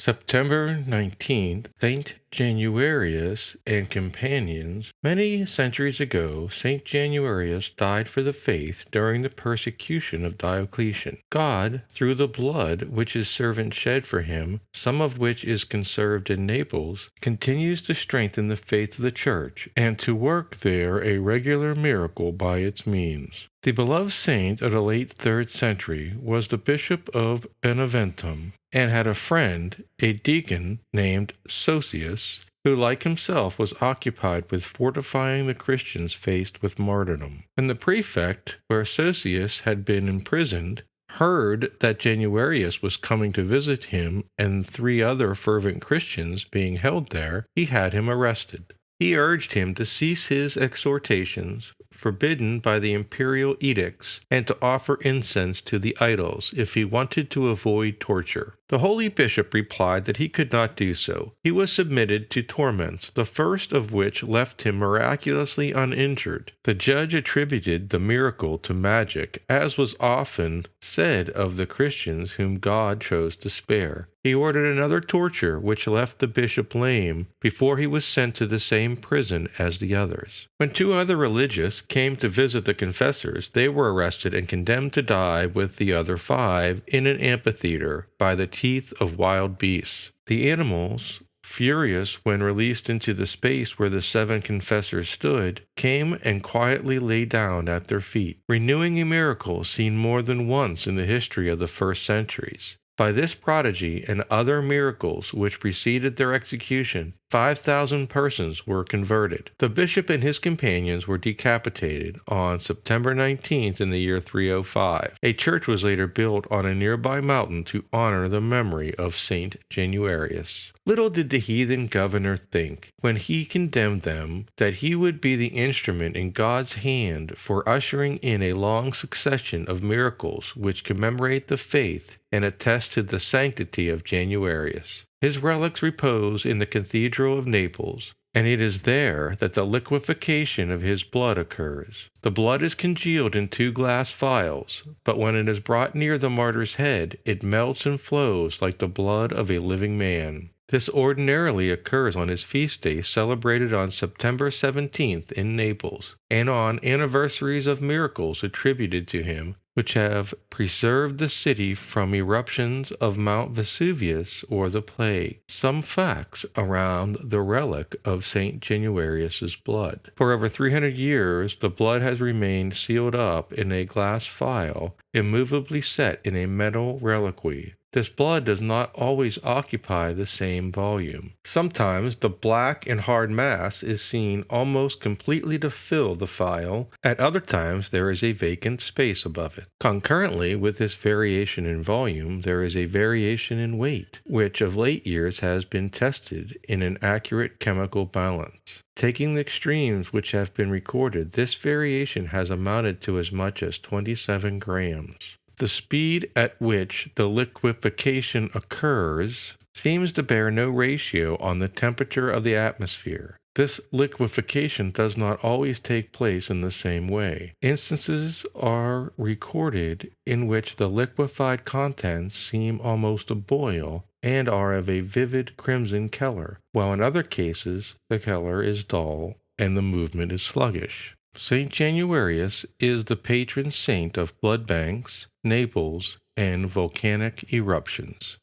September 19th, Saint Januarius and companions. Many centuries ago, Saint Januarius died for the faith during the persecution of Diocletian. God, through the blood which his servant shed for him, some of which is conserved in Naples, continues to strengthen the faith of the Church and to work there a regular miracle by its means. The beloved saint of the late 3rd century was the Bishop of Beneventum, and had a friend, a deacon named Sosius, who like himself was occupied with fortifying the Christians faced with martyrdom. When the prefect, where Sosius had been imprisoned, heard that Januarius was coming to visit him and 3 other fervent Christians being held there, he had him arrested. He urged him to cease his exhortations, forbidden by the imperial edicts, and to offer incense to the idols, if he wanted to avoid torture. The holy bishop replied that he could not do so. He was submitted to torments, the first of which left him miraculously uninjured. The judge attributed the miracle to magic, as was often said of the Christians whom God chose to spare. He ordered another torture, which left the bishop lame, before he was sent to the same prison as the others. When 2 other religious came to visit the confessors, they were arrested and condemned to die with the other 5 in an amphitheater by the teeth of wild beasts. The animals, furious when released into the space where the 7 confessors stood, came and quietly lay down at their feet, renewing a miracle seen more than once in the history of the first centuries. By this prodigy and other miracles which preceded their execution, 5,000 persons were converted. The bishop and his companions were decapitated on September 19th in the year 305. A church was later built on a nearby mountain to honor the memory of Saint Januarius. Little did the heathen governor think, when he condemned them, that he would be the instrument in God's hand for ushering in a long succession of miracles which commemorate the faith and attest to the sanctity of Januarius. His relics repose in the Cathedral of Naples, and it is there that the liquefaction of his blood occurs. The blood is congealed in 2 glass vials, but when it is brought near the martyr's head, it melts and flows like the blood of a living man. This ordinarily occurs on his feast day celebrated on September 17th in Naples, and on anniversaries of miracles attributed to him, which have preserved the city from eruptions of Mount Vesuvius or the plague. Some facts around the relic of St. Januarius's blood. For over 300 years, the blood has remained sealed up in a glass vial, immovably set in a metal reliquary. This blood does not always occupy the same volume. Sometimes the black and hard mass is seen almost completely to fill the phial. At other times there is a vacant space above it. Concurrently with this variation in volume, there is a variation in weight, which of late years has been tested in an accurate chemical balance. Taking the extremes which have been recorded, this variation has amounted to as much as 27 grams. The speed at which the liquefaction occurs seems to bear no ratio on the temperature of the atmosphere. This liquefaction does not always take place in the same way. Instances are recorded in which the liquefied contents seem almost to boil and are of a vivid crimson color, while in other cases the color is dull and the movement is sluggish. Saint Januarius is the patron saint of blood banks, Naples, and volcanic eruptions.